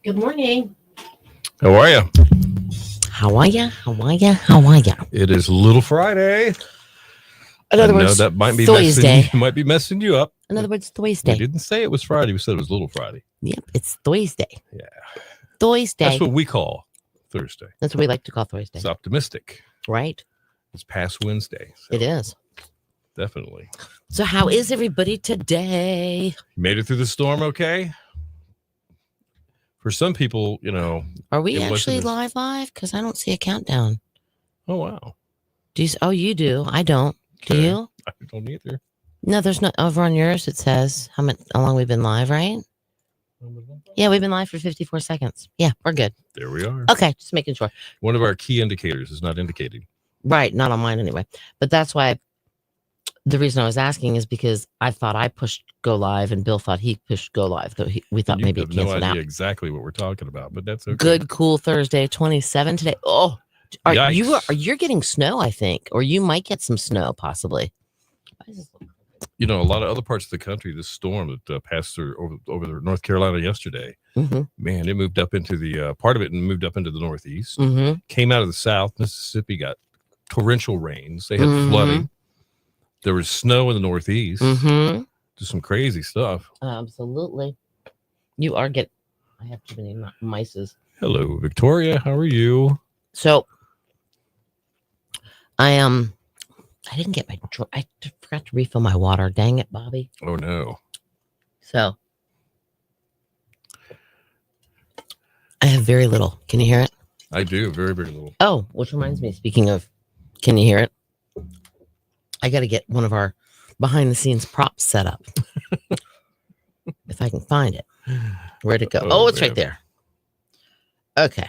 Good morning. How are you? How are ya? How are ya? How are ya? It is Little Friday. In other words, that might be Thursday. messing you up. In other words, We Thursday. didn't say it was Friday. We said it was Little Friday. Yep, it's Thursday. Yeah. Thursday. That's what we call Thursday. That's what we like to call Thursday. It's optimistic. Right? It's past Wednesday. So It is. definitely. So how is everybody today? Made it through the storm okay? For some people, Are we It actually wasn't live? Because I don't see a countdown. oh, wow. Do you? Oh, you do. I don't. Do Okay. you? I don't either. No, there's not. Over on yours, it says how long we've been live, right? Yeah, we've been live for 54 seconds. Yeah, we're good. There we are. Okay, just making sure. One of our key indicators is not indicating. Right, not on mine anyway. But that's why the reason I was asking is because I thought I pushed go live and Bill thought he pushed go live. So we thought You maybe have it no canceled idea out. exactly what we're talking about, but that's okay. Good, cool Thursday, 27 today. Oh, Yikes. you're getting snow, I think, or you might get some snow possibly. A lot of other parts of the country, this storm that passed through over North Carolina yesterday, Mm-hmm. man, it moved up into the part of it and moved up into the Northeast. Mm-hmm. Came out of the South. Mississippi got torrential rains. They had Mhm. flooding. There was snow in the Northeast. Mm-hmm. Just some crazy stuff. Absolutely. You are getting. I have too many mices. Hello, Victoria. How are you? So I didn't get my. I forgot to refill my water. Dang it, Bobby. Oh no. So I have very little. Can you hear it? I do very, very little. Oh, which reminds me, speaking of, can you hear it? I got to get one of our behind the scenes props set up. If I can find it. Where'd it go? Oh, it's man. right there. Okay.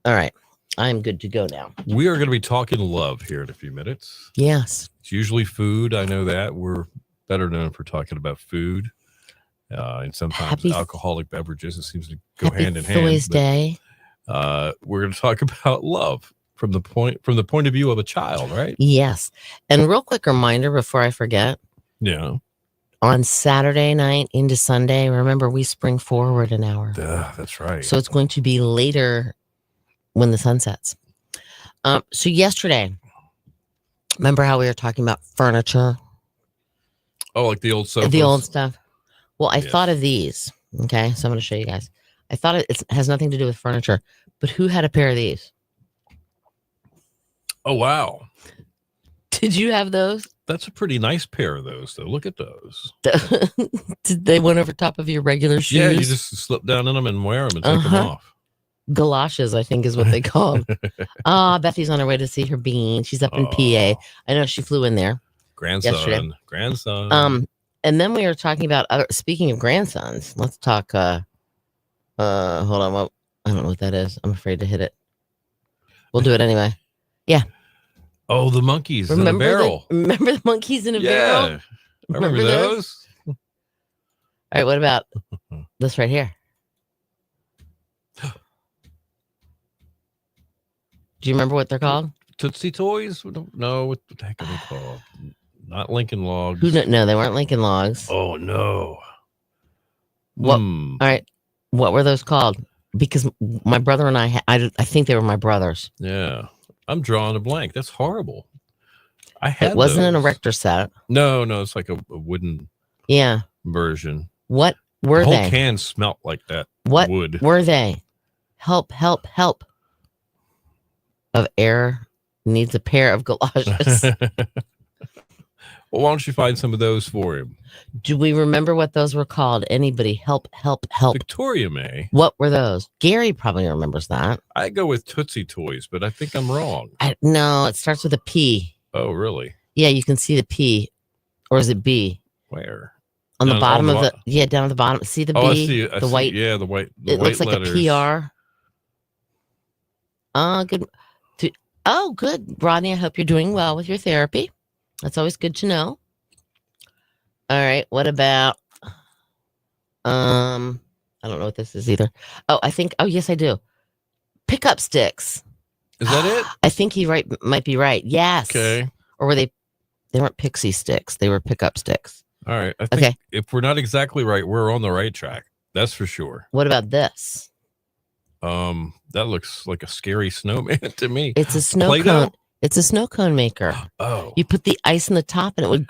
All right. I'm good to go now. We are going to be talking love here in a few minutes. Yes. It's usually food. I know that. We're better known for talking about food. And sometimes Happy- alcoholic beverages. It seems to go Happy hand in hand. Thursday. We're going to talk about love from the point of view of a child, right? Yes. And real quick reminder before I forget, Yeah. on Saturday night into Sunday, remember we spring forward an hour. That's right. So it's going to be later when the sun sets. So yesterday, remember how we were talking about furniture? like the old sofas. The old stuff. Well, I Yes. thought of these. Okay, so I'm going to show you guys. I thought it has nothing to do with furniture, but who had a pair of these? Oh, wow. Did you have those? That's a pretty nice pair of those, though. Look at those. Did they went over top of your regular shoes? Yeah, you just slip down in them and wear them and take them Uh-huh. off. Galoshes, I think is what they call them. Bethy's on her way to see her bean. She's up in PA. Oh, I know she flew in there. grandson. And then we were talking about speaking of grandsons, let's talk hold on, well, I don't know what that is. I'm afraid to hit it. We'll do it anyway. Oh, the monkeys in a barrel. Remember the monkeys in a barrel? Yeah. Remember those? All right, what about this right here? Do you remember what they're called? Tootsie Toys? No, what the heck are they called? Not Lincoln Logs. No, they weren't Lincoln Logs. Oh, no. What? All right, what were those called? Because my brother and I think they were my brothers. Yeah. I'm drawing a blank. That's horrible. I had It wasn't an those. erector set. No, it's like a wooden Yeah. version. What were The whole they? can smelt like that What wood. were they? Help. Of air needs a pair of galoshes. Well, why don't you find some of those for him? Do we remember what those were called? Anybody? Help. Victoria may. What were those? Gary probably remembers that. I go with Tootsie Toys, but I think I'm wrong. No, it starts with a P. Oh, really? Yeah, you can see the P. Or is it B? Where? On the Down- bottom on of the the down at the bottom. See the B? Oh, I see. I the see. white. Yeah, the white. It looks like letters. a PR. Good. Good. Rodney, I hope you're doing well with your therapy. That's always good to know. All right. What about I don't know what this is either. Yes, I do. Pickup sticks. Is that it? I think he might be right. Yes. Okay. Or were they weren't pixie sticks. They were pickup sticks. All right. I think if we're not exactly right, we're on the right track. That's for sure. What about this? That looks like a scary snowman to me. It's a snow Play-Doh? cone. It's a snow cone maker. Oh, You put the ice in the top, and it would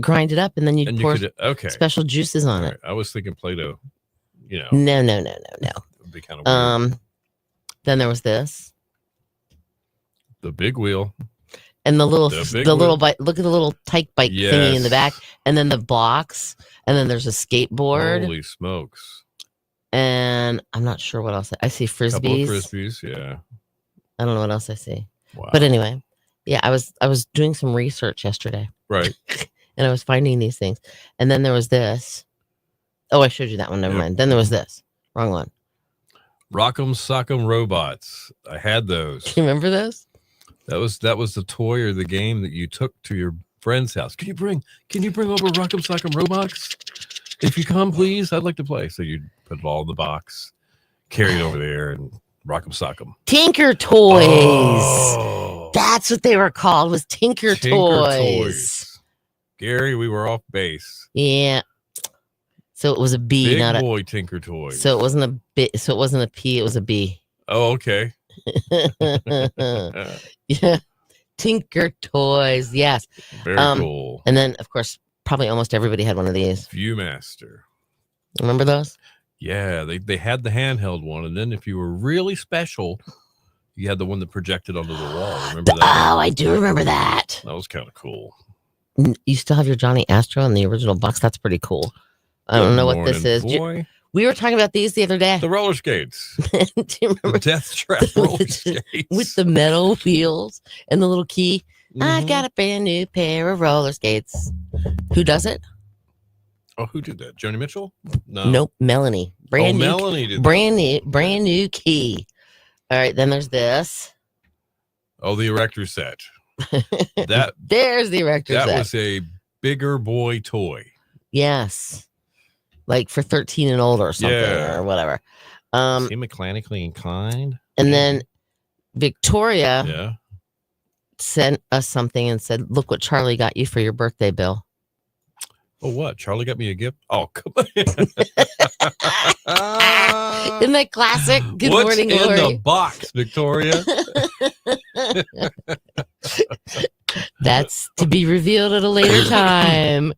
grind it up, and then you'd and pour you could okay. special juices on All it. right. I was thinking Play-Doh. You know, No. would be kind of weird. Then there was this, The big wheel. and the little The big little wheel. bike. Look at the little tyke bike thingy in the back, Yes. and then the blocks, and then there's a skateboard, Holy smokes! and I'm not sure what else. I see Couple of frisbees. frisbees. Yeah. I don't know what else I see. Wow. But anyway, yeah, I was doing some research yesterday, Right. and I was finding these things. And then there was this. Oh, I showed you that one. Never Yep. mind. Then there was this. Wrong one. Rock'em Sock'em Robots. I had those. Do you remember those? That was the toy or the game that you took to your friend's house. Can you bring over Rock'em Sock'em Robots? If you come, please, I'd like to play. So you'd put it all in the box, carry it over there, and Rock'em Sock'em. Tinker Toys. Oh, That's what they were called. Was Tinker Toys. Gary, we were off base. Yeah. So it was a B, Big not a. boy Tinker Toys. So it wasn't a bit. So it wasn't a P. It was a B. Oh, okay. Yeah. Tinker Toys. Yes. Very cool. And then, of course, probably almost everybody had one of these. Viewmaster. Remember those? Yeah, they had the handheld one, and then if you were really special, you had the one that projected onto the wall. Remember that? Oh, I do remember that. That was kind of cool. You still have your Johnny Astro in the original box. That's pretty cool. I don't know what this is. Boy, We were talking about these the other day. the roller skates. Do you The remember death trap roller skates. with the metal wheels and the little key? I Mhm. got a brand new pair of roller skates. Who does it? Oh, who did that? Joni Mitchell? No. Nope, Melanie. Brand new, Melanie did brand new key. All right, then there's this. Oh, the erector set. That There's the erector that set. was a bigger boy toy. Yes, like for 13 and older or something Yeah. or whatever. Is he mechanically inclined? And then Victoria Yeah. sent us something and said, "Look what Charlie got you for your birthday, Bill." Oh, what? Charlie got me a gift? Oh, come on. Isn't that classic? Good What's morning, in Glory. the box, Victoria? That's to be revealed at a later time.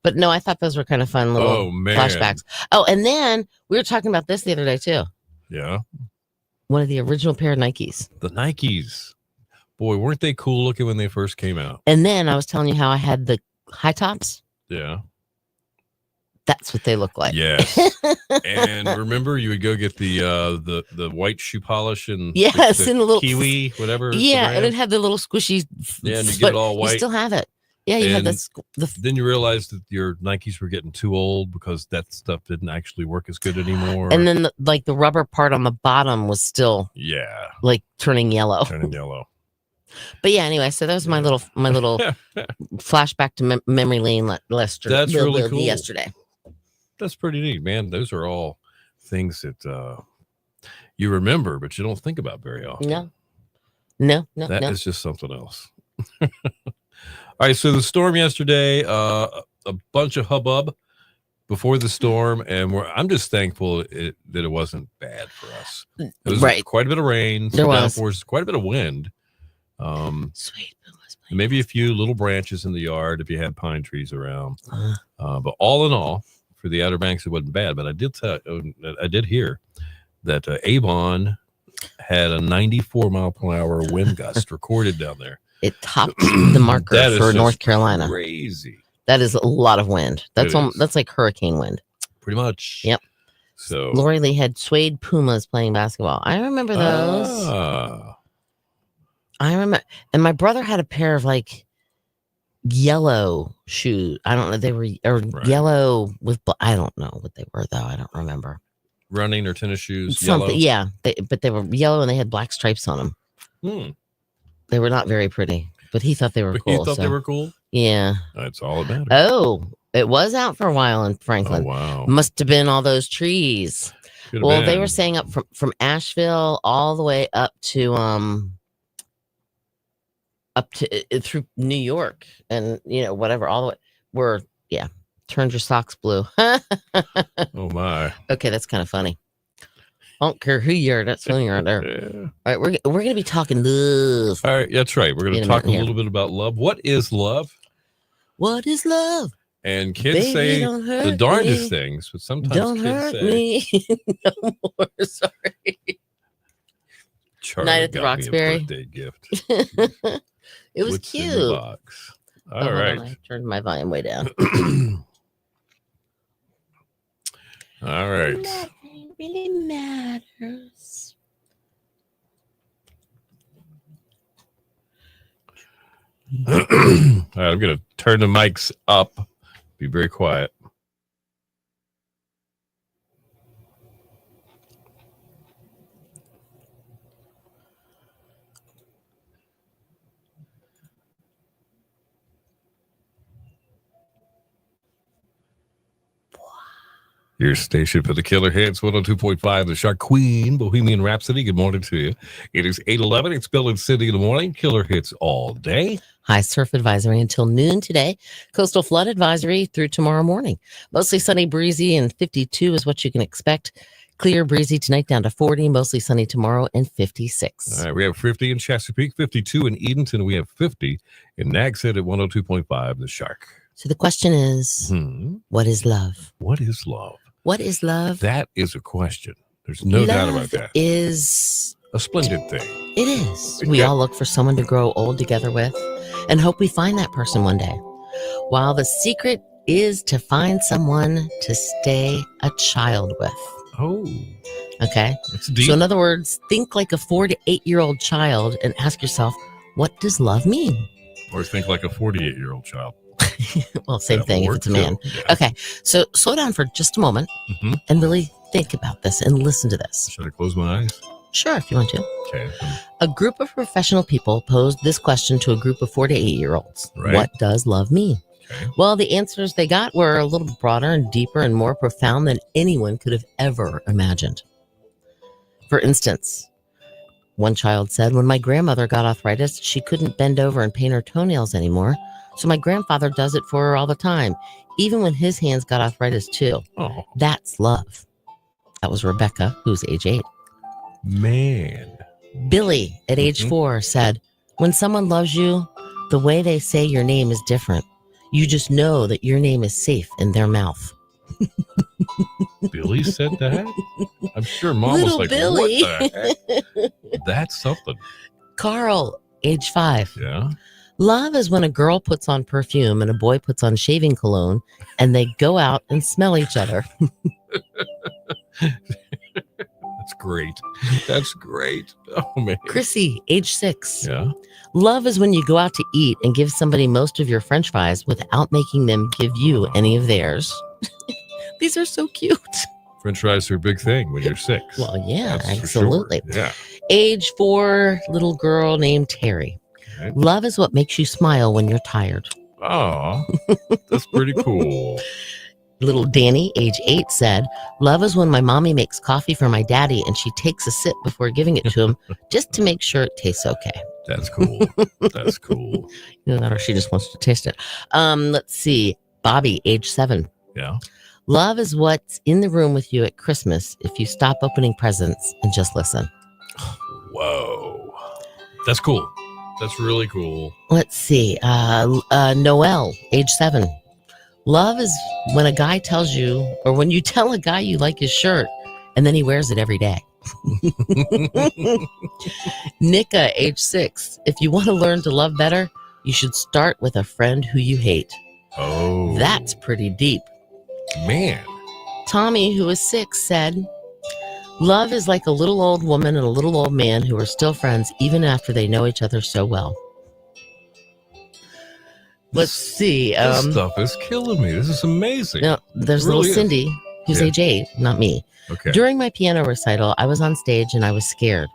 But no, I thought those were kind of fun little Oh, man. flashbacks. Oh, and then we were talking about this the other day too. Yeah. One of the original pair of Nikes. The Nikes. Boy, weren't they cool looking when they first came out? And then I was telling you how I had the high tops. Yeah. That's what they look like. Yes. And remember, you would go get the white shoe polish and Yes, the in a little Kiwi, whatever. it's the Yeah, and it brand. had the little squishy. Yeah, and you get foot. it all You white. still have it. Yeah, you had And the Then you realized that your Nikes were getting too old because that stuff didn't actually work as good anymore. and then the rubber part on the bottom was still yeah, like turning yellow. turning yellow. But yeah, anyway, so that was my little flashback to memory lane last That's really cool. yesterday. That's pretty neat, man. Those are all things that you remember, but you don't think about very often. No. That is just something else. All right, so the storm yesterday, a bunch of hubbub before the storm, and I'm just thankful that it wasn't bad for us. It was Right. quite a bit of rain, There was. downpours, quite a bit of wind. Sweet. And maybe a few little branches in the yard if you had pine trees around. Uh, But all in all, for the Outer Banks, it wasn't bad. But I did hear that Avon had a 94 mile per hour wind gust recorded down there. It topped the marker That is for just North Carolina. Crazy, That is a lot of wind. That's It is. that's like hurricane wind. pretty much. Yep. So Lori Lee had suede Pumas playing basketball. I remember those. I remember, and my brother had a pair of like yellow shoes. I don't know. They were Right. yellow with. I don't know what they were though. I don't remember. running or tennis shoes, Something, yellow. yeah. But they were yellow and they had black stripes on them. Hmm. They were not very pretty, but he thought they were But cool. you thought they so, were cool? yeah. That's all that matters. Oh, it was out for a while in Oh, Franklin. wow. Must have been all those trees. Could've Well, they been. were saying up from Asheville all the way up to through New York and whatever all the way were turned your socks blue. Oh my. Okay, that's kind of funny. I don't care who you are. That's funny right there. Yeah. All right, we're gonna be talking love. All right, that's right. We're going In to a talk a minute here. little bit about love. What is love? What is love? And kids Baby, say don't hurt the darndest me. things, but sometimes Don't kids hurt say, me no more. Sorry. Charlie Night at the got me a Roxbury. birthday gift. It was What's in the cute. box? Oh, All hold on, right. I turned my volume way down. All right. Nothing really matters. All right, I'm going to turn the mics up. Be very quiet. Your station for the Killer Hits, 102.5, the Shark Queen, Bohemian Rhapsody. Good morning to you. It is 8:11. It's Bill and Cindy in the morning. Killer Hits all day. High surf advisory until noon today. Coastal flood advisory through tomorrow morning. Mostly sunny, breezy, and 52 is what you can expect. Clear, breezy tonight down to 40. Mostly sunny tomorrow and 56. All right, we have 50 in Chesapeake, 52 in Edenton. We have 50 in Nags Head at 102.5, the Shark. So the question is, what is love? What is love? What is love? That is a question. There's no doubt about Love that. is A splendid thing. It is. We Yeah. all look for someone to grow old together with and hope we find that person one day. While the secret is to find someone to stay a child with. Oh, Okay. that's deep. So, in other words, think like a 4 to 8-year-old child and ask yourself, what does love mean? Or think like a 48-year-old child. Well, same That thing will if it's a work, man. too. Yeah. Okay. So, slow down for just a moment Mhm. and really think about this and listen to this. Should I close my eyes? Sure, if you want to. Okay. A group of professional people posed this question to a group of 4 to 8-year-olds. Right. What does love mean? Okay. Well, the answers they got were a little broader and deeper and more profound than anyone could have ever imagined. For instance, one child said, when my grandmother got arthritis, she couldn't bend over and paint her toenails anymore. So my grandfather does it for her all the time, even when his hands got arthritis too. Oh, That's love. That was Rebecca, who's age 8. man. Billy, at age Mhm. 4, said, when someone loves you, the way they say your name is different. You just know that your name is safe in their mouth. Billy said that? I'm sure Mom Little was like, Billy. what the heck? That's something. Carl, age 5. Yeah. Love is when a girl puts on perfume and a boy puts on shaving cologne and they go out and smell each other. That's great. That's great. Oh, man. Chrissy, age 6. Yeah. Love is when you go out to eat and give somebody most of your french fries without making them give you any of theirs. These are so cute. French fries are a big thing when you're 6. Well, yeah, That's for absolutely. Sure. Yeah. Age 4, little girl named Terry. Okay. Love is what makes you smile when you're tired. Oh, that's pretty cool. Little Danny, age 8, said, love is when my mommy makes coffee for my daddy and she takes a sip before giving it to him just to make sure it tastes okay. That's cool. That's cool. You know that, or she just wants to taste it. Let's see. Bobby, age 7. Yeah. Love is what's in the room with you at Christmas if you stop opening presents and just listen. Whoa. That's cool. That's really cool. Let's see. Noelle, age 7. Love is when a guy tells you, or when you tell a guy you like his shirt, and then he wears it every day. Nika, age 6. If you want to learn to love better, you should start with a friend who you hate. Oh. That's pretty deep. Man. Tommy, who is 6, said, love is like a little old woman and a little old man who are still friends even after they know each other so well. Let's see. This stuff is killing me. This is amazing. No, there's It really little is. Cindy, who's Yeah. age 8, not me. Okay. During my piano recital, I was on stage and I was scared.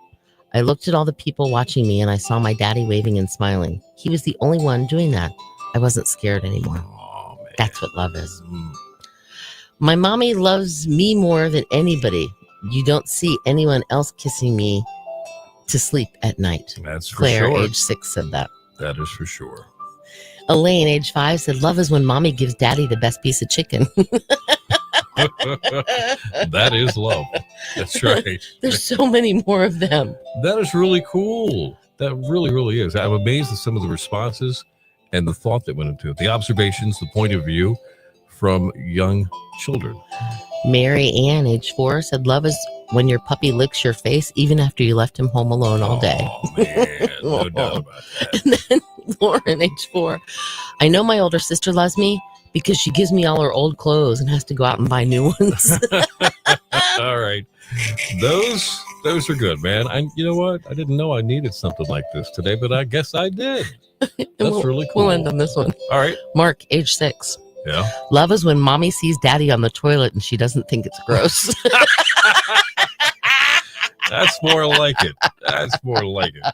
I looked at all the people watching me and I saw my daddy waving and smiling. He was the only one doing that. I wasn't scared anymore. Oh, man. That's what love is. Mm. My mommy loves me more than anybody. You don't see anyone else kissing me to sleep at night. That's for Claire, sure. age 6, said that. That is for sure. Elaine, age 5, said, "Love is when mommy gives daddy the best piece of chicken." That is love. That's right. There's so many more of them. That is really cool. That really, really is. I'm amazed at some of the responses and the thought that went into it, the observations, the point of view from young children. Mary Ann, age 4, said, "Love is when your puppy licks your face even after you left him home alone all day." Oh, man. No doubt about that. And then Lauren, age 4, "I know my older sister loves me because she gives me all her old clothes and has to go out and buy new ones." All right. Those are good, man. You know what? I didn't know I needed something like this today, but I guess I did. That's really cool. We'll end on this one. All right. Mark, age 6. Yeah. "Love is when mommy sees daddy on the toilet and she doesn't think it's gross." That's more like it. That's more like it.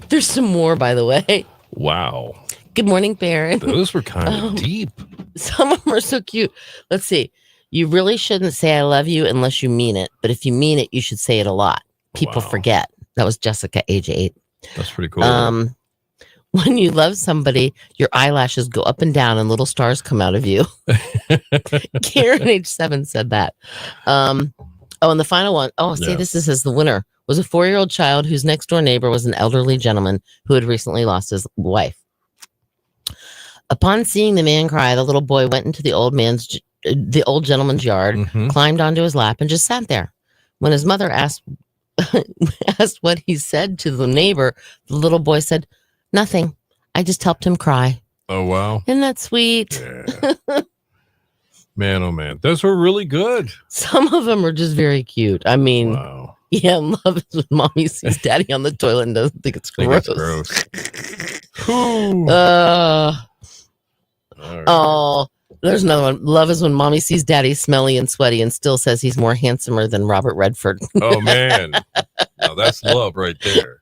There's some more, by the way. Wow. Good morning, Baron. Those were kind of deep. Some of them are so cute. Let's see. "You really shouldn't say I love you unless you mean it. But if you mean it, you should say it a lot. People Wow. forget." That was Jessica, age 8. That's pretty cool. "When you love somebody, your eyelashes go up and down and little stars come out of you." Karen, age 7, said that. And the final one. See, Yeah. this is the winner. "Was a 4-year-old child whose next door neighbor was an elderly gentleman who had recently lost his wife. Upon seeing the man cry, the little boy went into the old gentleman's yard, Mhm. climbed onto his lap, and just sat there. When his mother asked what he said to the neighbor, the little boy said, 'Nothing. I just helped him cry.' Oh, wow. Isn't that sweet?" Yeah. Man, oh, man. Those were really good. Some of them are just very cute. I mean, Wow. yeah, love is when mommy sees daddy on the toilet and doesn't think it's I think gross. it's gross. Whew. Uh, All right. oh, there's another one. "Love is when mommy sees daddy smelly and sweaty and still says he's more handsomer than Robert Redford." Oh, man. Now, that's love right there.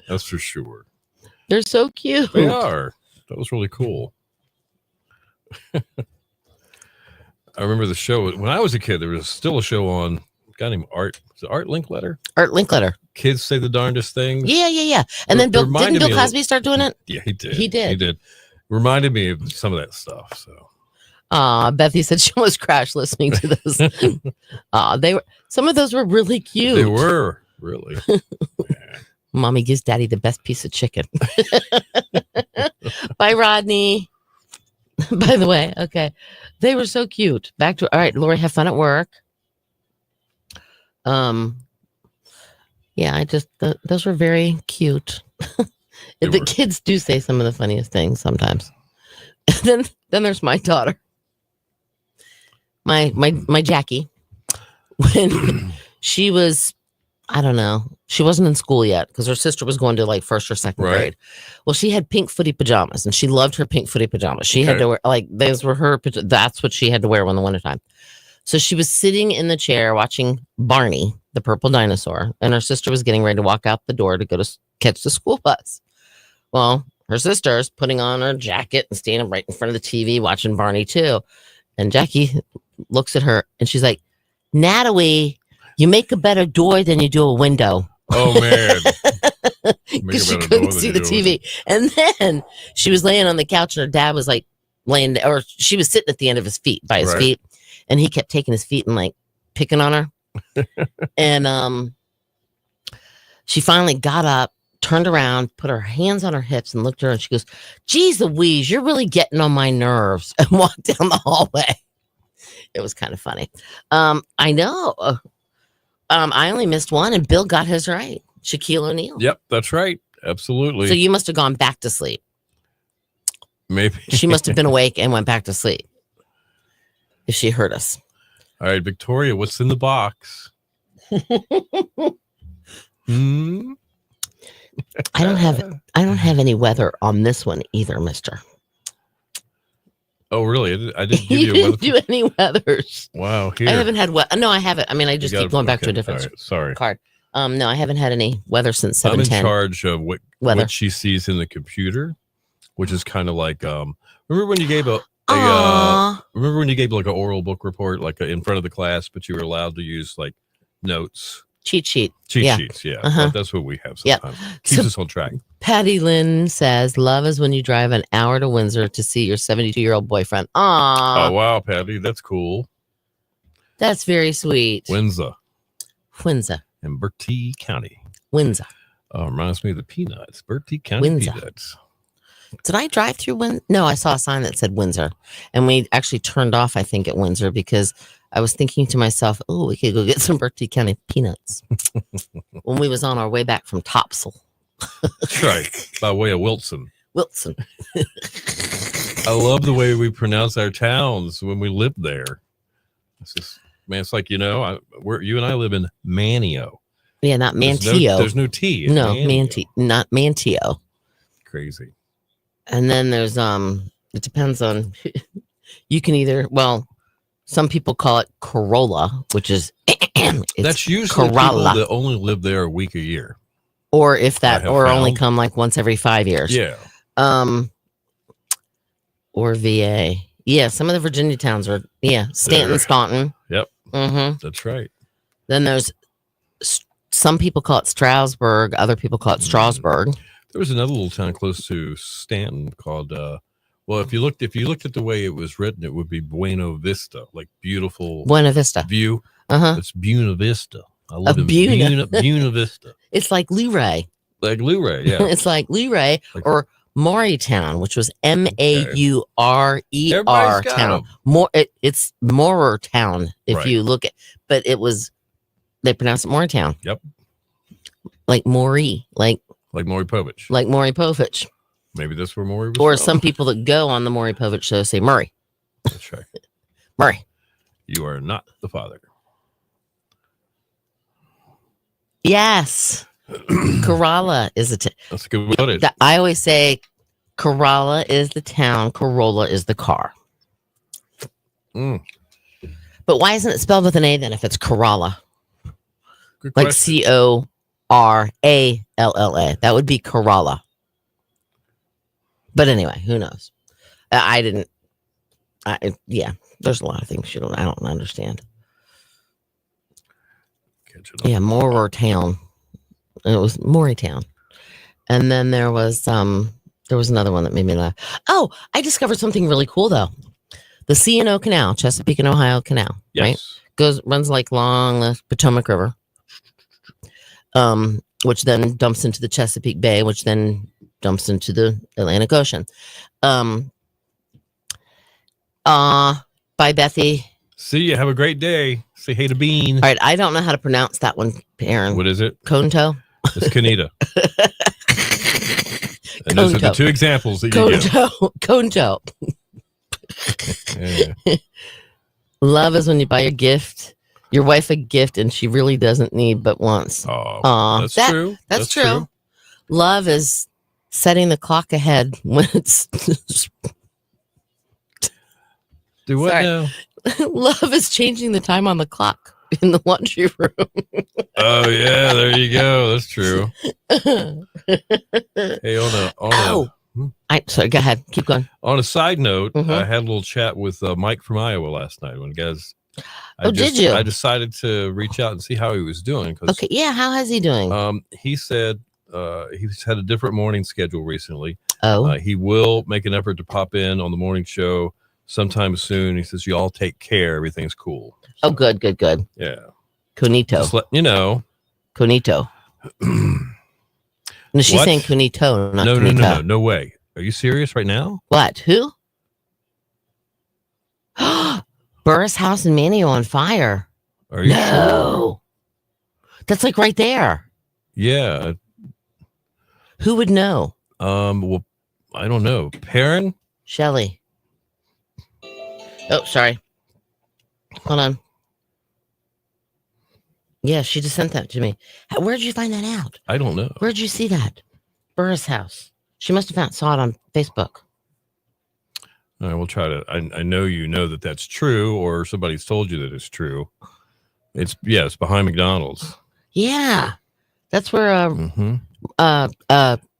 That's for sure. They're so cute. They are. That was really cool. I remember the show when I was a kid. There was still a show on a guy named Art. Is it Art Linkletter? Art Linkletter. Kids say the darndest things. Yeah. And then didn't Reminded Bill me of- Cosby start doing it? Yeah, he did. He did. He did. Reminded me of some of that stuff. So Bethy said she almost crashed listening to this. Some of those were really cute. they were really. Mommy gives daddy the best piece of chicken. Bye, Rodney. By the way, okay. They were so cute. Back to all right, Lori, have fun at work. Yeah, those were very cute. They The were. kids do say some of the funniest things sometimes. And then there's my daughter. My Jackie. When she was, I don't know, she wasn't in school yet because her sister was going to like first or second Right. grade. Well, she had pink footy pajamas and she loved her pink footy pajamas. She had Okay. to wear like those were her. That's what she had to wear in the wintertime. So she was sitting in the chair watching Barney, the purple dinosaur, and her sister was getting ready to walk out the door to go to catch the school bus. Well, her sister's putting on her jacket and standing right in front of the TV watching Barney too. And Jackie looks at her and she's like, "Natalie, you make a better door than you do a window." Oh man. Because she couldn't see the TV. And then she was laying on the couch and her dad was like laying, or she was sitting at the end of his feet, by his Right. feet. And he kept taking his feet and like picking on her. And she finally got up, turned around, put her hands on her hips and looked at her and she goes, "Geez Louise, you're really getting on my nerves," and walked down the hallway. It was kind of funny. I know. I only missed one and Bill got his right. Shaquille O'Neal. Yep, that's right. Absolutely. So you must have gone back to sleep. Maybe. She must have been awake and went back to sleep if she heard us. All right, Victoria, what's in the box? Hmm? I don't have any weather on this one either, mister. Oh, really? I didn't give You you a weather. didn't do any weathers. Wow. Here. I haven't had no, I haven't. I mean, I just You keep gotta- going back to a okay, different all right, sorry. card. No, I haven't had any weather since I'm in 7:10. charge of Weather. what she sees in the computer, which is kind of like remember when you gave Aw. remember when you gave like an oral book report in front of the class, but you were allowed to use like notes, Cheat sheet. cheat Yeah. sheets. Yeah, Uh-huh. that's what we have Yep. sometimes. Keeps So- us on track. Patty Lynn says, "Love is when you drive an hour to Windsor to see your 72-year-old boyfriend." Aw, Oh wow, Patty, that's cool. that's very sweet. Windsor Windsor. in Bertie County. Windsor. Reminds me of the Peanuts. Bertie County Windsor. Peanuts. Did I drive through Windsor? No, I saw a sign that said Windsor. And we actually turned off, I think, at Windsor because I was thinking to myself, oh, we could go get some Bertie County peanuts when we was on our way back from Topsail, That's right. By way of Wilson. Wilson. I love the way we pronounce our towns when we lived there. It's just, man, it's like, you and I live in Manteo. Yeah, not There's Manteo. there's no T. It's No, Manteo. not Manteo. Crazy. And then there's it depends on you can either some people call it Corolla, which is it's That's usually Corolla. people that only live there a week a year. or if that I have or only found. come like once every 5 years. Yeah. Or VA. Yeah, some of the Virginia towns are Stanton, There. Staunton. Yep. Mm-hmm. That's right. Then there's some people call it Stroudsburg, other people call it Strasburg. There was another little town close to Stanton called if you looked at the way it was written, it would be Buena Vista, like beautiful Buena Vista. view. Uh-huh. It's Buena Vista. I live in Buena. Buena Vista. It's like Luray. Like Luray, yeah. It's like Luray Like- or Maurytown, which was Maurer Everybody's got town. 'em. It's Moorer town if Right. you look at, but they pronounce it Moortown. Yep. Like Maury, like Maury Povich. Maury Povich. Maybe that's where Maury was Or from. some people that go on the Maury Povich show say Murray. That's right. Murray. You are not the father. Yes. Corolla is That's a good way to put it. I always say Corolla is the town, Corolla is the car. Mm, But why isn't it spelled with an A then if it's Corolla? good Like question. Coralla. That would be Corolla. But anyway, who knows? There's a lot of things I don't understand. Catch it up. Yeah, Moorer Town. It was Maurytown. And then there was another one that made me laugh. Oh, I discovered something really cool though. The C&O Canal, Chesapeake and Ohio Canal, right? Yes. Runs like along the Potomac River. Which then dumps into the Chesapeake Bay, which then dumps into the Atlantic Ocean. By Bethy. See you. Have a great day. Say hey to Bean. All right, I don't know how to pronounce that one, Aaron. What is it? Conto? It's Kanita. And those are the Conto. two examples that you give. Conto. Yeah. Love is when you buy your wife a gift and she really doesn't need but wants. Oh, Aw, that's that- true. That's true. Love is setting the clock ahead when it's Do what Sorry. now? love is changing the time on the clock in the laundry room. Oh yeah, there you go. That's true. Hey, Sorry, go ahead. Keep going. on a side note, Mhm. I had a little chat with Mike from Iowa last night. When guys, Did you? I decided to reach out and see how he was doing. 'Cause, Okay, yeah, how is he doing? he said he's had a different morning schedule recently. Oh, He will make an effort to pop in on the morning show sometime soon. He says, "You all take care. Everything's cool." good. Yeah. Conito. Just let you know. Conito. No, she's What? saying Conito, not No, Conito. no way. Are you serious right now? What? Who? Burris House in Manio on fire. Are you sure? No. That's like right there. Yeah. Who would know? Well, I don't know. Perrin? Shelly. Oh, sorry. Hold on. Yeah, she just sent that to me. Where'd you find that out? I don't know. Where'd you see that? Burris House. She must have saw it on Facebook. All right, we'll try to. I know you know that that's true, or somebody's told you that it's true. It's behind McDonald's. Yeah. That's where Mm-hmm.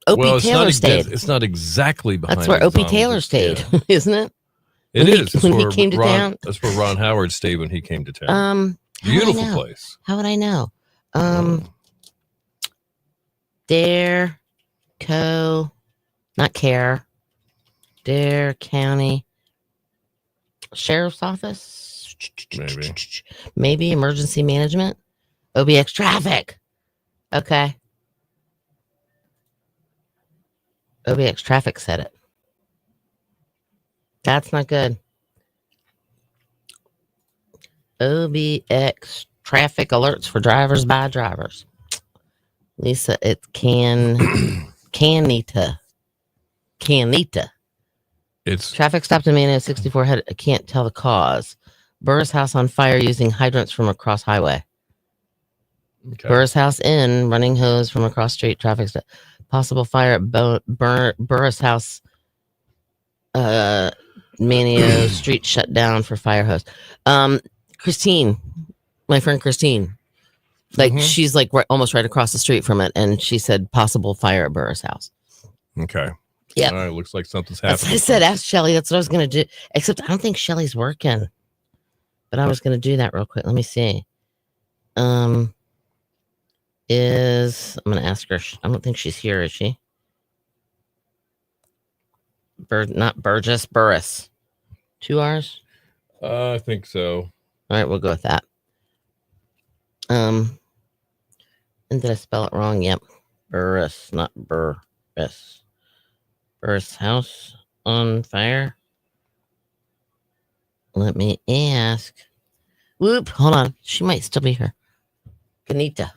Opie Taylor stayed. It's not exactly behind. That's where Opie McDonald's. Taylor It's- stayed, yeah. isn't it? It When he- is. That's when he where came to Ron, town? That's where Ron Howard stayed when he came to town. How would I Beautiful know? place. How would I know? Oh. Dare not Care, Dare County Sheriff's Office, maybe Emergency Management, OBX Traffic. Okay. OBX Traffic said it. That's not good. OBX Traffic alerts for drivers by drivers. Lisa, it's Canita. It's Traffic stopped in Manio 64 head. I can't tell the cause. Burris House on fire using hydrants from across highway. okay. Burris House Inn running hose from across street. Traffic stop. Possible fire at Burris House. Manio Street shut down for fire hose. Christine, my friend Christine, like she's like almost right across the street from it, and she said possible fire at Burris House. Okay. Yeah. All right. Looks like something's That's happening. what I said. Ask Shelly. That's what I was going to do. Except I don't think Shelly's working. But I was going to do that real quick. Let me see. I'm going to ask her. I don't think she's here, is she? Not Burgess, Burris. 2 R's? I think so. All right, we'll go with that. And did I spell it wrong? Yep. Burris, not Burris. Burris House on fire. Let me ask. Whoop, hold on. She might still be here. Conita.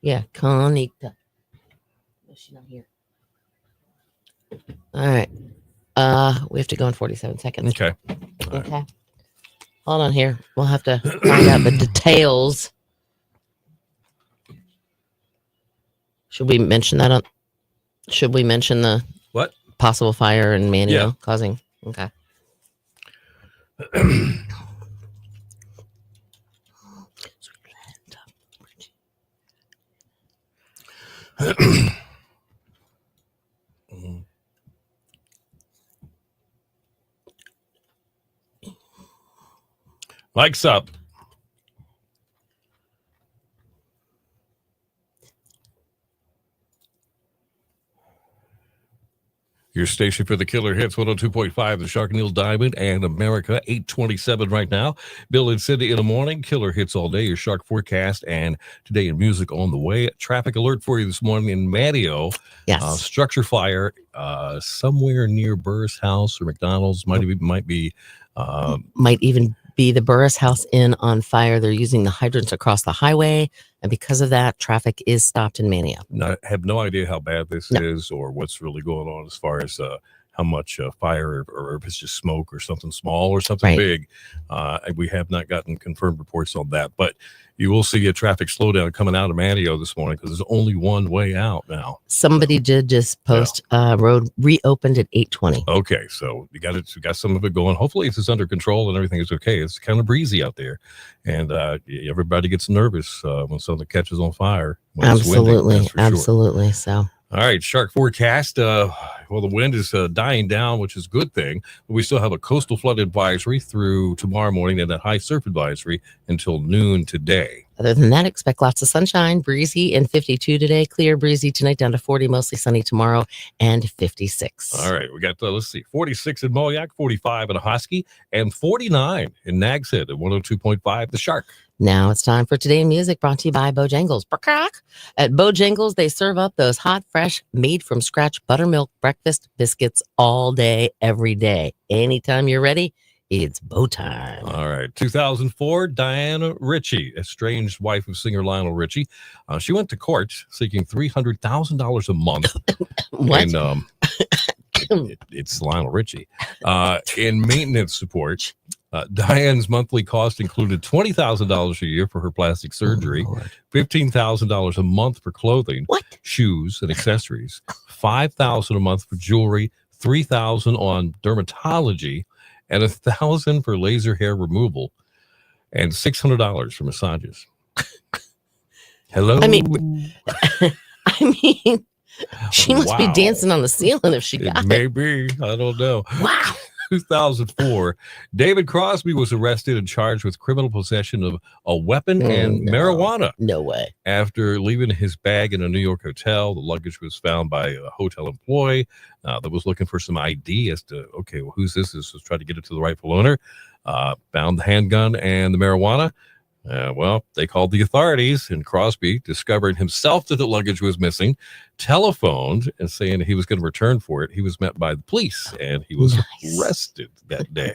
Yeah, Conita. No, she's not here. All right. We have to go in 47 seconds. Okay. Okay. Hold on here. We'll have to find out the details. Should we mention that? Should we mention the What? Possible fire in Manio Yeah. causing? Okay. Mike's up. Your station for the Killer Hits 102.5, the Shark Neil Diamond and America 827 right now. Bill and Cindy in the morning. Killer Hits all day. Your Shark forecast and today in music on the way. Traffic alert for you this morning in Manio. Yes. Structure fire somewhere near Burris House or McDonald's. Might be. Might even be the Burris House Inn on fire. They're using the hydrants across the highway, and because of that, traffic is stopped in Manio. Have no idea how bad this is or what's really going on as far as how much fire or if it's just smoke or something small or something big. We have not gotten confirmed reports on that, but you will see a traffic slowdown coming out of Manio this morning because there's only one way out now. Somebody did just post road reopened at 8:20. Okay, so you got some of it going. Hopefully it's under control and everything is okay. It's kind of breezy out there, and everybody gets nervous when something catches on fire. When it's windy, Absolutely. sure. So. All right, shark forecast. Well, the wind is dying down, which is a good thing. But we still have a coastal flood advisory through tomorrow morning and a high surf advisory until noon today. Other than that, expect lots of sunshine, breezy, and 52 today. Clear, breezy tonight, down to 40, mostly sunny tomorrow, and 56. All right, we got, 46 in Moyac, 45 in Ahoskie, and 49 in Nags Head at 102.5 The Shark. Now it's time for Today in Music, brought to you by Bojangles. At Bojangles, they serve up those hot, fresh, made from scratch buttermilk breakfast biscuits all day, every day. Anytime you're ready, it's bow time. All right. 2004, Diana Ritchie, estranged wife of singer Lionel Richie. She went to court seeking $300,000 a month. What? And it's Lionel Richie. In maintenance support. Diane's monthly cost included $20,000 a year for her plastic surgery, $15,000 a month for clothing, shoes, and accessories, $5,000 a month for jewelry, $3,000 on dermatology, and $1,000 for laser hair removal, and $600 for massages. Hello. I mean, she must be dancing on the ceiling if she got it. Maybe. I don't know. Wow. 2004, David Crosby was arrested and charged with criminal possession of a weapon and marijuana. No way. After leaving his bag in a New York hotel, the luggage was found by a hotel employee that was looking for some ID as to, okay, well, who's this? This was trying to get it to the rightful owner. Found the handgun and the marijuana. Well, they called the authorities, and Crosby, discovering himself that the luggage was missing, telephoned and saying he was going to return for it. He was met by the police, and he was arrested that day.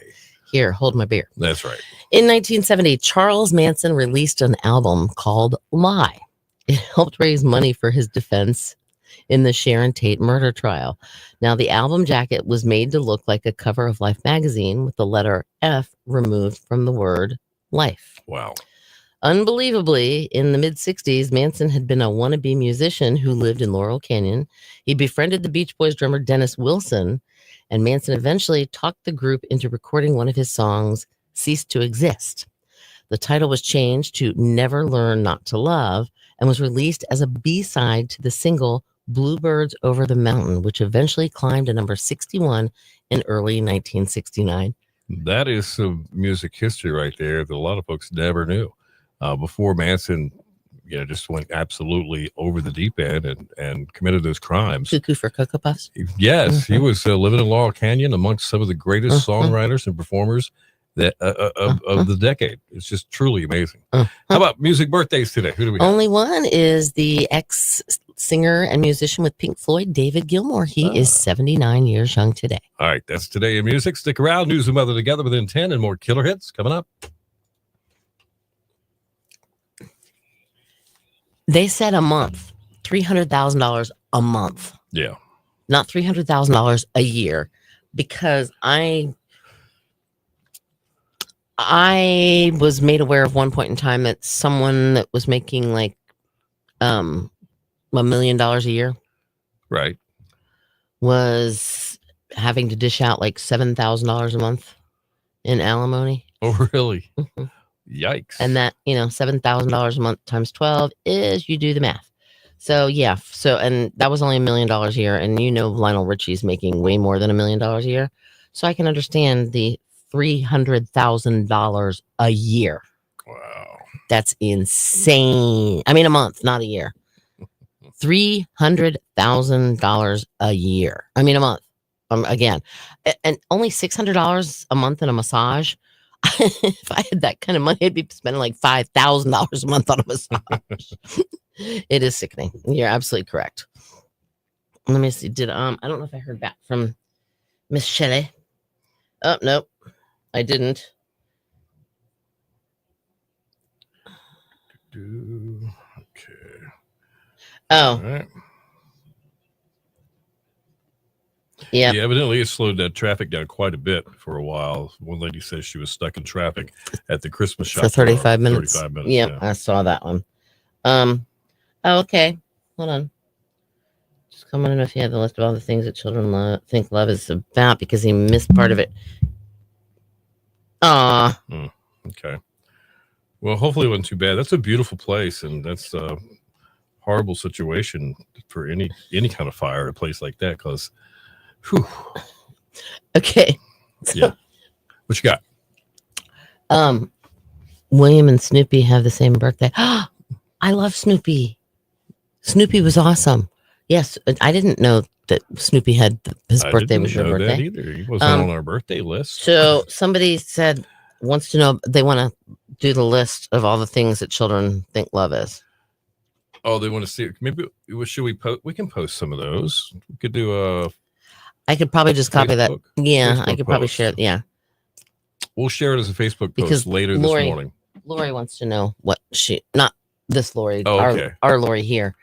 Here, hold my beer. That's right. In 1970, Charles Manson released an album called Lie. It helped raise money for his defense in the Sharon Tate murder trial. Now, the album jacket was made to look like a cover of Life magazine with the letter F removed from the word life. Wow. Unbelievably, in the mid-60s, Manson had been a wannabe musician who lived in Laurel Canyon. He befriended the Beach Boys drummer Dennis Wilson, and Manson eventually talked the group into recording one of his songs, Cease to Exist. The title was changed to Never Learn Not to Love and was released as a B-side to the single Bluebirds Over the Mountain, which eventually climbed to number 61 in early 1969. That is some music history right there that a lot of folks never knew. Before Manson, just went absolutely over the deep end and committed those crimes. Cuckoo for Cocoa Puffs? Yes, he was living in Laurel Canyon amongst some of the greatest songwriters and performers that of the decade. It's just truly amazing. How about music birthdays today? Who do we have? Only one is the ex-singer and musician with Pink Floyd, David Gilmour. He is 79 years young today. All right, that's Today in Music. Stick around. News and Weather together within 10 and more killer hits coming up. They said a month, $300,000 a month. Yeah. Not $300,000 a year, because I was made aware of one point in time that someone that was making like $1 million a year, right, was having to dish out like $7,000 a month in alimony. Oh, really? Yikes. And that, $7,000 a month times 12 is, you do the math. So, yeah. So, and that was only $1 million a year. And Lionel Richie's making way more than $1 million a year. So I can understand the $300,000 a year. Wow. That's insane. I mean, a month, not a year. $300,000 a year. I mean, a month. Again, and only $600 a month in a massage. If I had that kind of money, I'd be spending like $5,000 a month on a massage. It is sickening. You're absolutely correct. Let me see. I don't know if I heard back from Miss Shelley. Oh, nope, I didn't. Okay. Oh. Right. Yeah. Evidently it slowed that traffic down quite a bit for a while. One lady says she was stuck in traffic at the Christmas shop for 35 minutes. 35 minutes. Yeah, I saw that one. Oh, okay. Hold on. Just comment on if you have the list of all the things that children think love is about, because he missed part of it. Okay. Well, hopefully it wasn't too bad. That's a beautiful place, and that's a horrible situation for any kind of fire at a place like that, because okay. Yeah. What you got? William and Snoopy have the same birthday. I love Snoopy. Snoopy was awesome. Yes, I didn't know that Snoopy had his birthday was your birthday. That either. He wasn't on our birthday list. So somebody wants to know, they want to do the list of all the things that children think love is. Oh, they want to see it. Maybe should we post? We can post some of those. We could do I could probably just copy that. Yeah, Facebook I could probably post. share it. Yeah. We'll share it as a Facebook Because post later Lori- this morning. Lori wants to know what not this Lori, Oh, okay. our Lori here.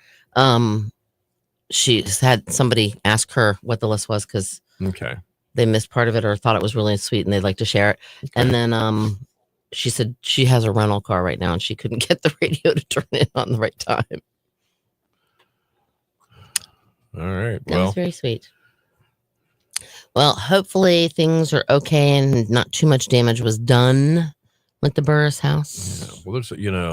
She's had somebody ask her what the list was, because Okay. they missed part of it or thought it was really sweet and they'd like to share it. Okay. And then she said she has a rental car right now and she couldn't get the radio to turn it on the right time. All right. That was very sweet. Well, hopefully things are okay and not too much damage was done with the Burris house. Yeah. Well, there's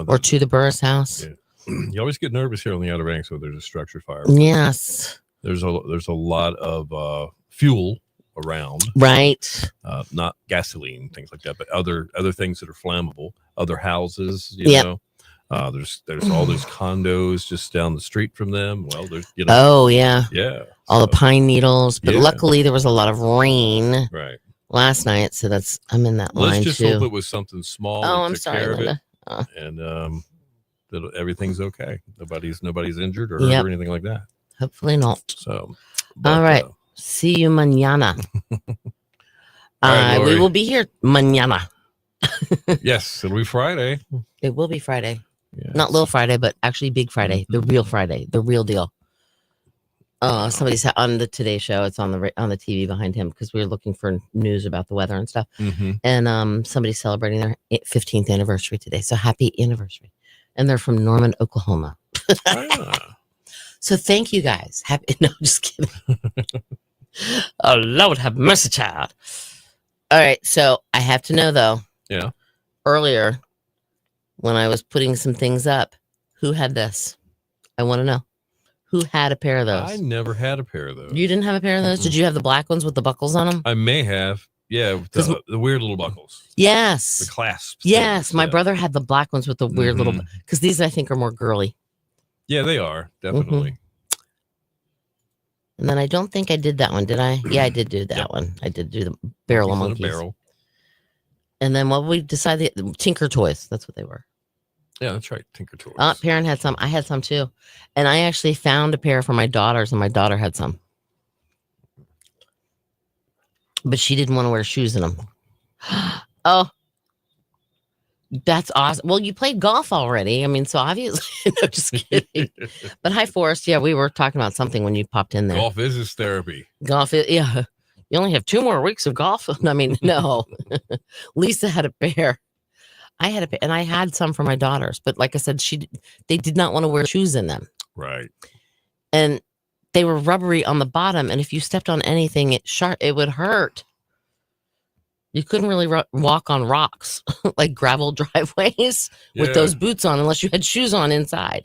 or to the Burris house. Yeah. You always get nervous here on the Outer Banks when there's a structure fire. Yes. There's a lot of fuel around. Right. Not gasoline, things like that, but other things that are flammable. Other houses, you Yep. know. There's all those condos just down the street from them. Well, there's Oh yeah. yeah, All the pine needles, but Yeah. luckily there was a lot of rain right. last night, so I'm in that line Let's just too. hope it was something small. Oh, that I'm took sorry, care of Linda. it, and that everything's okay. Nobody's injured or hurt Yep. or anything like that. Hopefully not. So, All right. See you mañana. All right, we Lori. will be here mañana. Yes, it'll be Friday. It will be Friday. Yes. Not Little Friday, but actually Big Friday. The real Friday. The real deal. Somebody said on the Today Show, it's on the TV behind him because we were looking for news about the weather and stuff. Mm-hmm. And somebody's celebrating their 15th anniversary today. So happy anniversary. And they're from Norman, Oklahoma. So thank you guys. No, just kidding. Oh, Lord, have mercy, child. All right. So I have to know, though. Yeah. Earlier, when I was putting some things up, who had this? I want to know. Who had a pair of those? I never had a pair of those. You didn't have a pair of those? Did you have the black ones with the buckles on them? I may have. Yeah, with the weird little buckles. Yes. The clasps. Yes. things, My yeah. brother had the black ones with the weird little, because these I think are more girly. Yeah, they are. Definitely. And then I don't think I did that one, did I? Yeah, I did do that one. I did do the Barrel of Monkeys. Barrel. And then what we decided, Tinker Toys. That's what they were. Yeah, that's right. Tinker Toys. Perrin had some. I had some too. And I actually found a pair for my daughters, and my daughter had some. But she didn't want to wear shoes in them. Oh, that's awesome. Well, you played golf already. I mean, so obviously, no, just kidding. But Hi Forest, yeah, we were talking about something when you popped in there. Golf is his therapy. Golf is, yeah. You only have 2 more weeks of golf. I mean, no. Lisa had a pair. I had a pair, and I had some for my daughters. But like I said, they did not want to wear shoes in them. Right. And they were rubbery on the bottom. And if you stepped on anything, it would hurt. You couldn't really walk on rocks, like gravel driveways with those boots on, unless you had shoes on inside.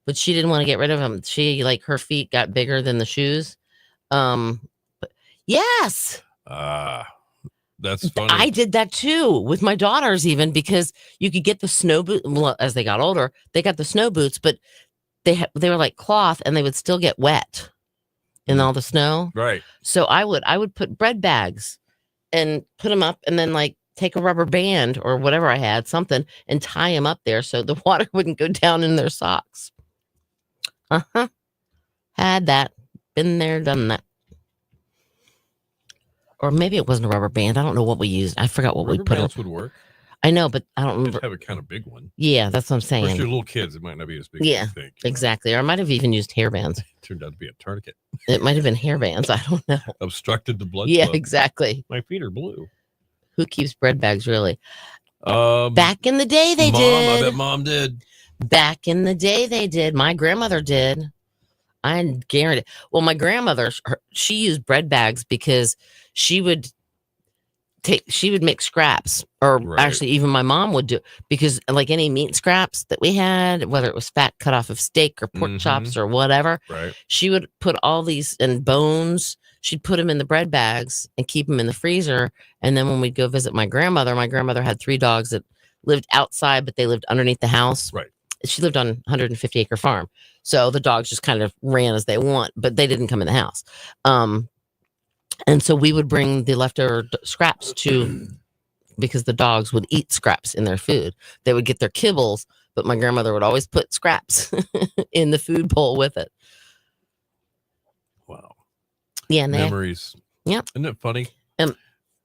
But she didn't want to get rid of them. Her feet got bigger than the shoes. But yes. That's funny. I did that too with my daughters, even because you could get the snow boot. Well, as they got older, they got the snow boots, but they were like cloth, and they would still get wet in all the snow. Right. So I would put bread bags and put them up, and then like take a rubber band or whatever I had, something, and tie them up there so the water wouldn't go down in their socks. Had that. Been there, done that. Or maybe it wasn't a rubber band. I don't know what we used. I forgot what we put bands would work. I know, but I don't remember. Have a kind of big one. Yeah, that's what I'm Of course, saying. your little kids, it might not be as big Yeah, as you think. exactly. Or I might have even used hair bands. Turned out to be a tourniquet. It might have been hair bands. I don't know. Obstructed the blood Yeah, flow. exactly. My feet are blue. Who keeps bread bags, really? Back in the day, they Mom, did. I bet Mom did. Back in the day, they did. My grandmother did. I guarantee. Well, my grandmother, she used bread bags because she would make scraps, or actually even my mom would do, because like any meat scraps that we had, whether it was fat cut off of steak or pork chops or whatever, she would put all these, and bones, she'd put them in the bread bags and keep them in the freezer. And then when we'd go visit my grandmother had 3 dogs that lived outside, but they lived underneath the house. Right. She lived on a 150-acre farm. So the dogs just kind of ran as they want, but they didn't come in the house. And so we would bring the leftover scraps because the dogs would eat scraps in their food. They would get their kibbles, but my grandmother would always put scraps in the food bowl with it. Wow. Yeah. Memories. Yeah. Isn't it funny?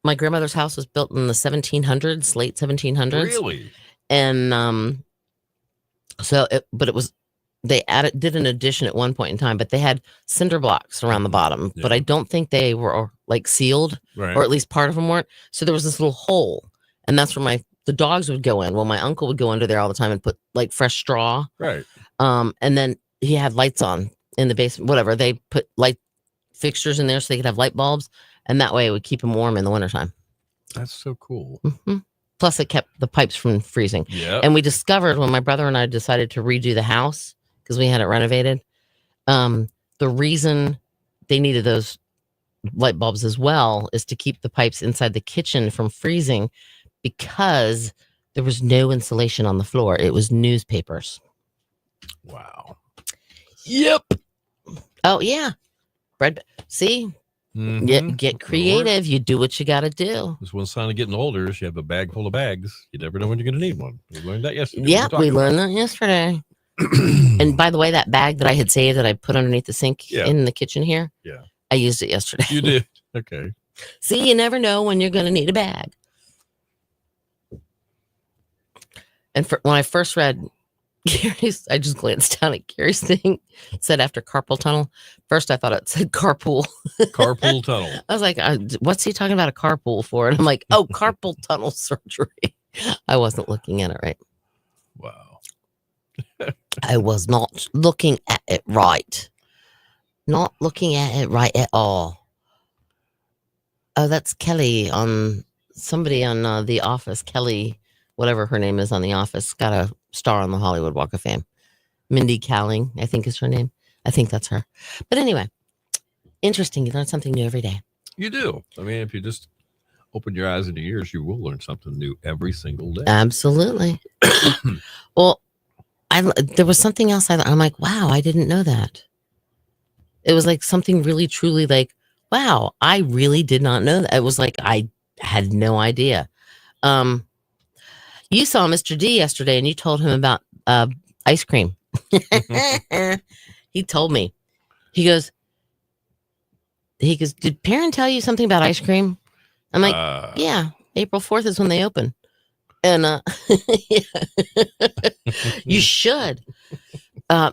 My grandmother's house was built in the 1700s, late 1700s. Really? And they did an addition at one point in time, but they had cinder blocks around the bottom, but I don't think they were like sealed, or at least part of them weren't. So there was this little hole, and that's where the dogs would go in. Well, my uncle would go under there all the time and put like fresh straw. Right. And then he had lights on in the basement, whatever. They put light fixtures in there so they could have light bulbs, and that way it would keep them warm in the wintertime. That's so cool. Mm-hmm. Plus, it kept the pipes from freezing. Yeah. And we discovered when my brother and I decided to redo the house, because we had it renovated, the reason they needed those light bulbs as well is to keep the pipes inside the kitchen from freezing because there was no insulation on the floor. It was newspapers. Wow. Yep. Oh, yeah. Bread. See, get creative. You do what you got to do. This one sign of getting older is you have a bag full of bags. You never know when you're going to need one. We learned that yesterday. Yeah, we learned that yesterday. And by the way, that bag that I had saved that I put underneath the sink in the kitchen here, I used it yesterday. You did? Okay. See, you never know when you're going to need a bag. And when I first read Gary's, I just glanced down at Gary's thing. It said after carpal tunnel. First, I thought it said carpool. Carpool tunnel. I was like, what's he talking about a carpool for? And I'm like, oh, carpal tunnel surgery. I wasn't looking at it right. Wow. I was not looking at it right. Not looking at it right at all. Oh, that's Kelly on somebody on The Office. Kelly, whatever her name is on The Office, got a star on the Hollywood Walk of Fame. Mindy Kaling, I think is her name. I think that's her. But anyway, interesting. You learn something new every day. You do. I mean, if you just open your eyes and your ears, you will learn something new every single day. Absolutely. Well, there was something else. I'm like, wow, I didn't know that. It was like something really, truly like, wow, I really did not know that. It was like, I had no idea. You saw Mr. D yesterday and you told him about ice cream. He told me. He goes, did Perrin tell you something about ice cream? I'm like, yeah, April 4th is when they open. And you should.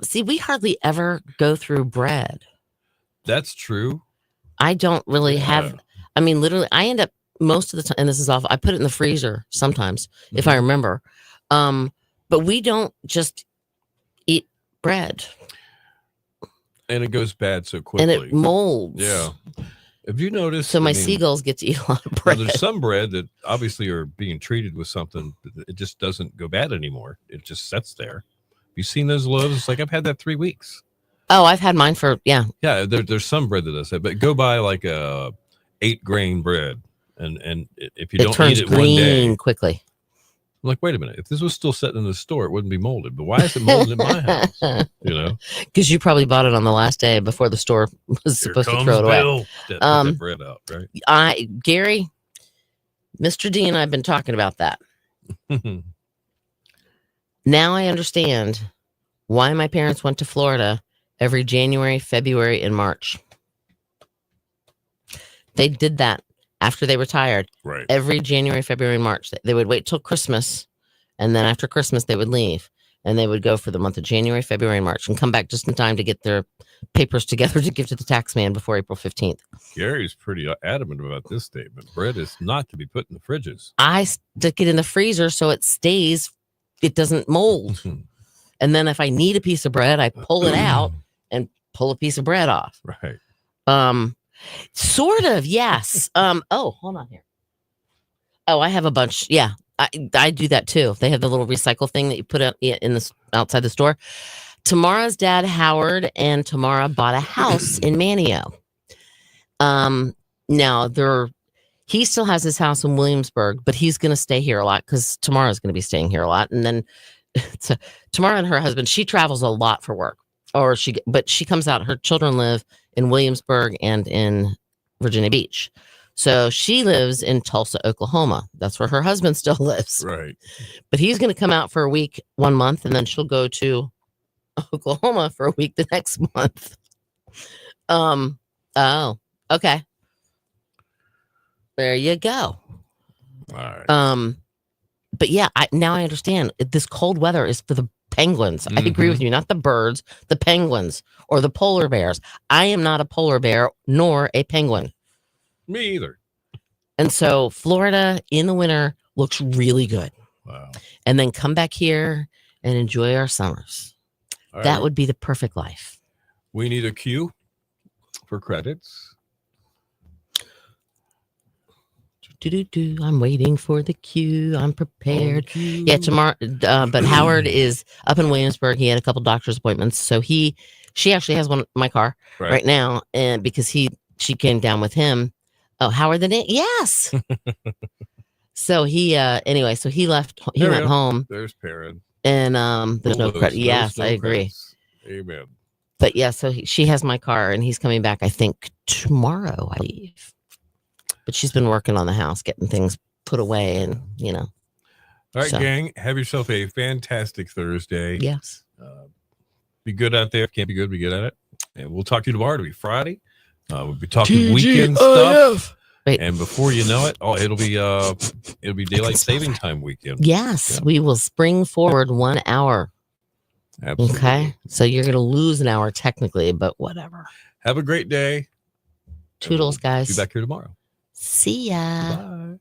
See, we hardly ever go through bread. That's true. I don't really have, I mean, literally, I end up most of the time, and this is awful, I put it in the freezer sometimes, if I remember. But we don't just eat bread. And it goes bad so quickly. And it molds. Yeah. Have you noticed? So my seagulls get to eat a lot of bread. There's some bread that obviously are being treated with something. It just doesn't go bad anymore. It just sits there. Have you seen those loaves? It's like, I've had that 3 weeks. Oh, I've had mine for, yeah. Yeah, there's some bread that does that. But go buy like a 8-grain bread. And if you don't eat it one day. Quickly. I'm like, wait a minute. If this was still sitting in the store, it wouldn't be molded. But why is it molded in my house? You know? Because you probably bought it on the last day before the store was supposed to throw it away. Put that bread out, right? Gary, Mr. D and I have been talking about that. Now I understand why my parents went to Florida every January, February, and March. They did that after they retired. Right. Every January, February, and March. They would wait till Christmas, and then after Christmas, they would leave. And they would go for the month of January, February, and March and come back just in time to get their papers together to give to the tax man before April 15th. Gary's pretty adamant about this statement. Bread is not to be put in the fridges. I stick it in the freezer so it stays, it doesn't mold. And then if I need a piece of bread, I pull it out and pull a piece of bread off. Right. Sort of, yes. Oh, hold on here. Oh, I have a bunch. Yeah. I do that too. They have the little recycle thing that you put out in the outside the store. Tamara's dad, Howard, and Tamara bought a house in Manio. Now he still has his house in Williamsburg, but he's going to stay here a lot because Tamara's going to be staying here a lot. And then Tamara and her husband, she travels a lot for work, but she comes out. Her children live in Williamsburg and in Virginia Beach. So she lives in Tulsa, Oklahoma. That's where her husband still lives. Right. But he's going to come out for a week, 1 month, and then she'll go to Oklahoma for a week the next month. Oh, okay. There you go. All right. But yeah, now I understand. This cold weather is for the penguins. I agree with you, not the birds, the penguins or the polar bears. I am not a polar bear nor a penguin. Me either. And so Florida in the winter looks really good. Wow. And then come back here and enjoy our summers. All that right. would be the perfect life. We need a cue for credits. I'm waiting for the cue. I'm prepared. Yeah, tomorrow. But Howard is up in Williamsburg. He had a couple doctor's appointments. So she actually has my car right now. And because he she came down with him. Oh, Howard the Name? Yes. So he anyway, so he left. He There we went go. home, There's Perrin. and there's no credit. No Yes, snow I agree. credits. Amen. But yeah, so she has my car, and he's coming back. I think tomorrow, I believe. But she's been working on the house, getting things put away, and All right, So. gang. Have yourself a fantastic Thursday. yes. Be good out there. Can't be good. Be good at it. And we'll talk to you tomorrow. It'll be Friday. We'll be talking weekend stuff. Wait. And before you know it, it'll be daylight saving time weekend. Yes, Yeah. we will spring forward 1 hour. Absolutely. Okay, so you're gonna lose an hour technically, but whatever. Have a great day. Toodles, Be guys. back here tomorrow. See ya. Bye.